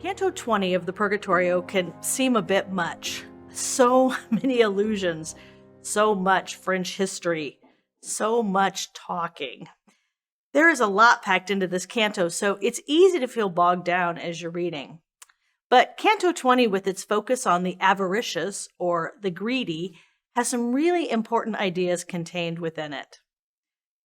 Canto 20 of the Purgatorio can seem a bit much. So many allusions, so much French history, so much talking. There is a lot packed into this canto, so it's easy to feel bogged down as you're reading. But Canto 20, with its focus on the avaricious, or the greedy, has some really important ideas contained within it.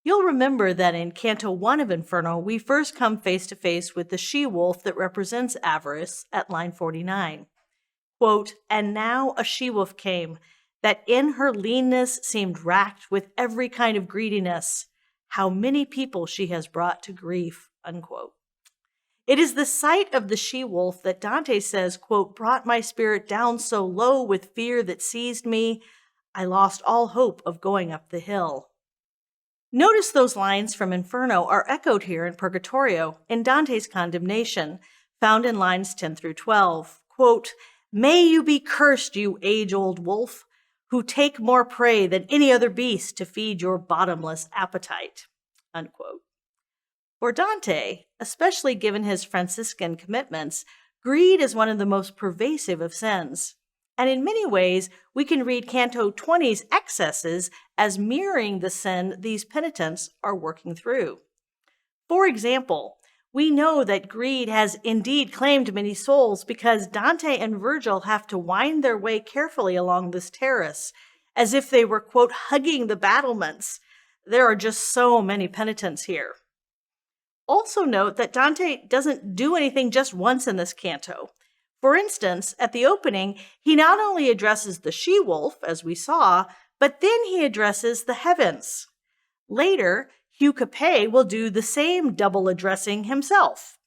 You'll remember that in Canto 1 of Inferno, we first come face to face with the she-wolf that represents avarice at line 49. Quote, "And now a she-wolf came, that in her leanness seemed racked with every kind of greediness. How many people she has brought to grief," unquote. It is the sight of the she-wolf that Dante says, quote, "brought my spirit down so low with fear that seized me, I lost all hope of going up the hill." Notice those lines from Inferno are echoed here in Purgatorio in Dante's condemnation, found in lines 10 through 12. Quote, "May you be cursed, you age-old wolf, who take more prey than any other beast to feed your bottomless appetite," unquote. For Dante, especially given his Franciscan commitments, greed is one of the most pervasive of sins. And in many ways, we can read Canto 20's excesses as mirroring the sin these penitents are working through. For example, we know that greed has indeed claimed many souls because Dante and Virgil have to wind their way carefully along this terrace, as if they were, quote, hugging the battlements. There are just so many penitents here. Also note that Dante doesn't do anything just once in this canto. For instance, at the opening, he not only addresses the she-wolf, as we saw, but then he addresses the heavens. Later, Hugh Capet will do the same double addressing himself.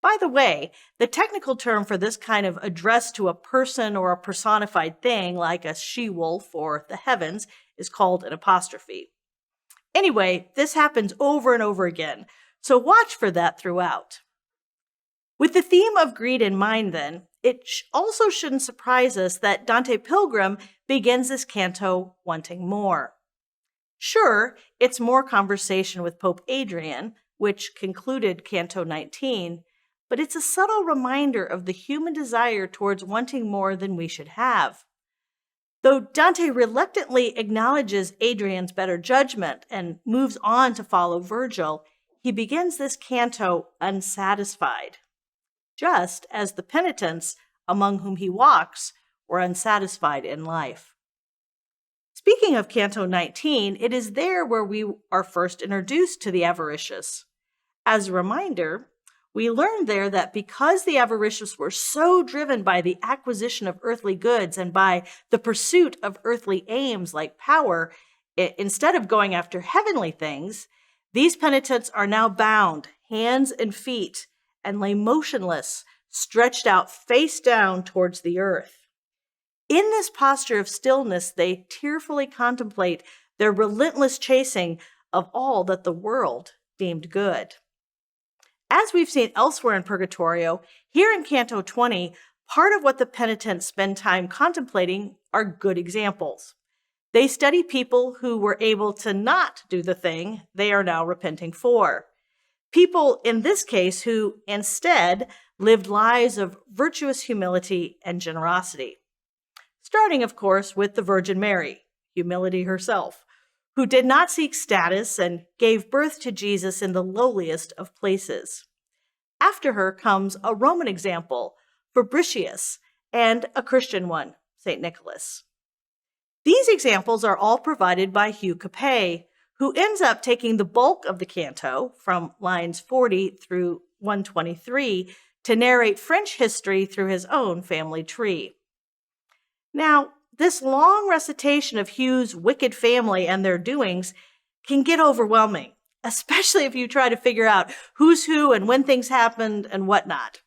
By the way, the technical term for this kind of address to a person or a personified thing, like a she-wolf or the heavens, is called an apostrophe. Anyway, this happens over and over again, so watch for that throughout. With the theme of greed in mind, then, it also shouldn't surprise us that Dante Pilgrim begins this canto wanting more. Sure, it's more conversation with Pope Adrian, which concluded Canto 19, but it's a subtle reminder of the human desire towards wanting more than we should have. Though Dante reluctantly acknowledges Adrian's better judgment and moves on to follow Virgil, he begins this canto unsatisfied, just as the penitents among whom he walks were unsatisfied in life. Speaking of Canto 19, it is there where we are first introduced to the avaricious. As a reminder, we learned there that because the avaricious were so driven by the acquisition of earthly goods and by the pursuit of earthly aims like power, instead of going after heavenly things, these penitents are now bound, hands and feet, and lay motionless, stretched out face down towards the earth. In this posture of stillness, they tearfully contemplate their relentless chasing of all that the world deemed good. As we've seen elsewhere in Purgatorio, here in Canto 20, part of what the penitents spend time contemplating are good examples. They study people who were able to not do the thing they are now repenting for. People, in this case, who instead lived lives of virtuous humility and generosity. Starting, of course, with the Virgin Mary, humility herself, who did not seek status and gave birth to Jesus in the lowliest of places. After her comes a Roman example, Fabricius, and a Christian one, St. Nicholas. These examples are all provided by Hugh Capet, who ends up taking the bulk of the canto, from lines 40 through 123, to narrate French history through his own family tree. Now, this long recitation of Hugh's wicked family and their doings can get overwhelming, especially if you try to figure out who's who and when things happened and whatnot.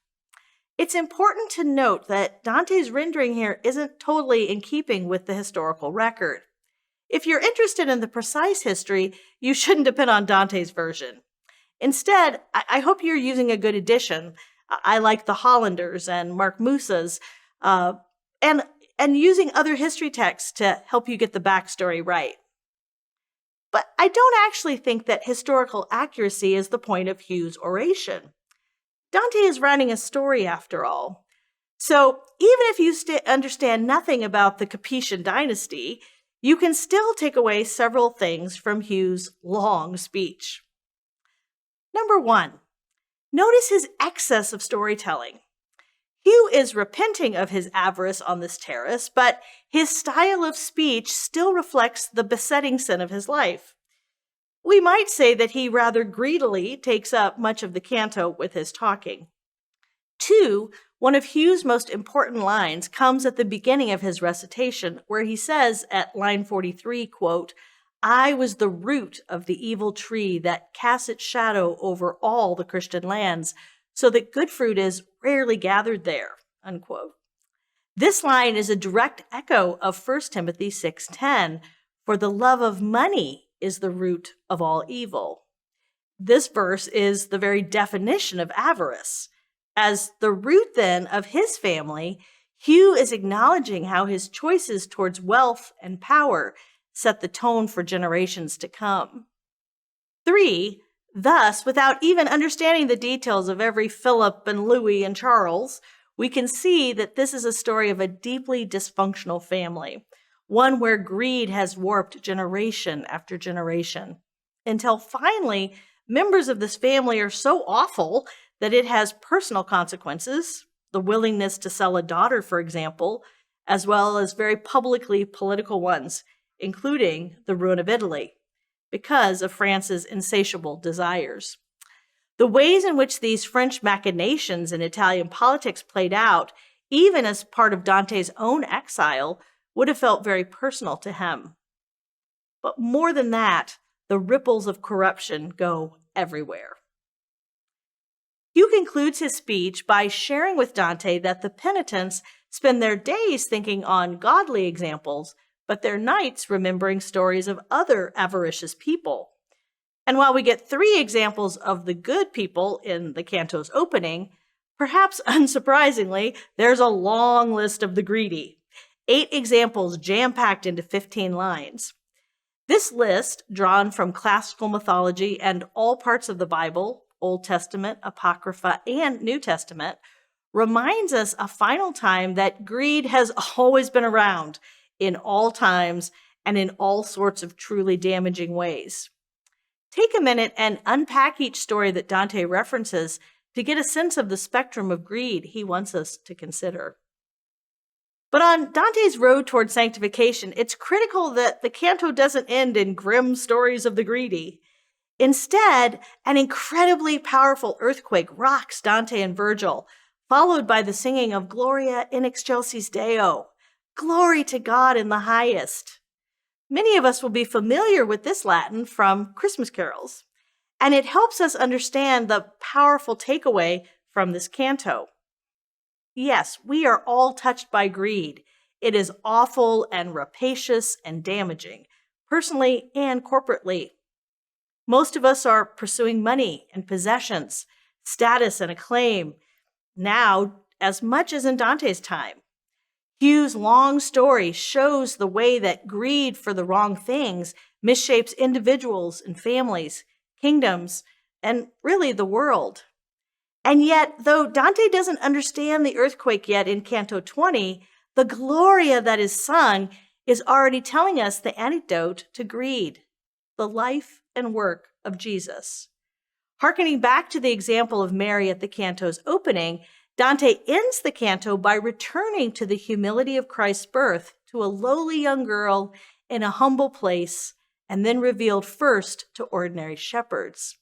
It's important to note that Dante's rendering here isn't totally in keeping with the historical record. If you're interested in the precise history, you shouldn't depend on Dante's version. Instead, I hope you're using a good edition. I like the Hollanders and Mark Musa's, and using other history texts to help you get the backstory right. But I don't actually think that historical accuracy is the point of Hugh's oration. Dante is writing a story after all. So even if you understand nothing about the Capetian dynasty, you can still take away several things from Hugh's long speech. Number 1, notice his excess of storytelling. Hugh is repenting of his avarice on this terrace, but his style of speech still reflects the besetting sin of his life. We might say that he rather greedily takes up much of the canto with his talking. 2, one of Hugh's most important lines comes at the beginning of his recitation, where he says at line 43, quote, "I was the root of the evil tree that casts its shadow over all the Christian lands, so that good fruit is rarely gathered there," unquote. This line is a direct echo of 1 Timothy 6:10, "For the love of money is the root of all evil." This verse is the very definition of avarice. As the root, then, of his family, Hugh is acknowledging how his choices towards wealth and power set the tone for generations to come. 3, thus, without even understanding the details of every Philip and Louis and Charles, we can see that this is a story of a deeply dysfunctional family, one where greed has warped generation after generation, until finally members of this family are so awful that it has personal consequences, the willingness to sell a daughter, for example, as well as very publicly political ones, including the ruin of Italy, because of France's insatiable desires. The ways in which these French machinations in Italian politics played out, even as part of Dante's own exile, would have felt very personal to him. But more than that, the ripples of corruption go everywhere. Hugh concludes his speech by sharing with Dante that the penitents spend their days thinking on godly examples, but their nights remembering stories of other avaricious people. And while we get 3 examples of the good people in the canto's opening, perhaps unsurprisingly, there's a long list of the greedy. 8 examples jam-packed into 15 lines. This list, drawn from classical mythology and all parts of the Bible, Old Testament, Apocrypha, and New Testament, reminds us a final time that greed has always been around in all times and in all sorts of truly damaging ways. Take a minute and unpack each story that Dante references to get a sense of the spectrum of greed he wants us to consider. But on Dante's road toward sanctification, it's critical that the canto doesn't end in grim stories of the greedy. Instead, an incredibly powerful earthquake rocks Dante and Virgil, followed by the singing of Gloria in excelsis Deo, glory to God in the highest. Many of us will be familiar with this Latin from Christmas carols, and it helps us understand the powerful takeaway from this canto. Yes, we are all touched by greed. It is awful and rapacious and damaging, personally and corporately. Most of us are pursuing money and possessions, status and acclaim, now as much as in Dante's time. Hugh's long story shows the way that greed for the wrong things misshapes individuals and families, kingdoms, and really the world. And yet, though Dante doesn't understand the earthquake yet in Canto 20, the Gloria that is sung is already telling us the antidote to greed, the life and work of Jesus. Harkening back to the example of Mary at the canto's opening, Dante ends the canto by returning to the humility of Christ's birth to a lowly young girl in a humble place, and then revealed first to ordinary shepherds.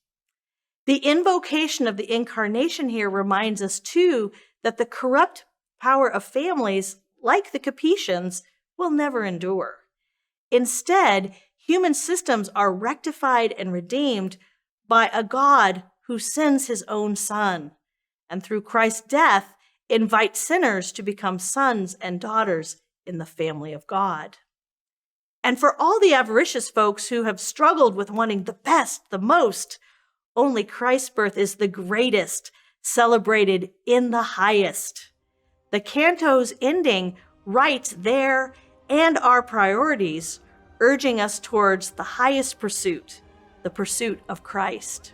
The invocation of the incarnation here reminds us, too, that the corrupt power of families, like the Capetians, will never endure. Instead, human systems are rectified and redeemed by a God who sends his own Son, and through Christ's death, invites sinners to become sons and daughters in the family of God. And for all the avaricious folks who have struggled with wanting the best, the most, only Christ's birth is the greatest, celebrated in the highest. The canto's ending writes their and our priorities, urging us towards the highest pursuit, the pursuit of Christ.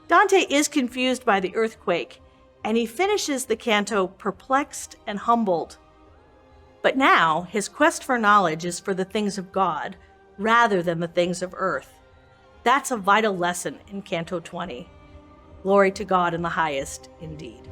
Dante is confused by the earthquake, and he finishes the canto perplexed and humbled. But now his quest for knowledge is for the things of God rather than the things of earth. That's a vital lesson in Canto 20. Glory to God in the highest, indeed.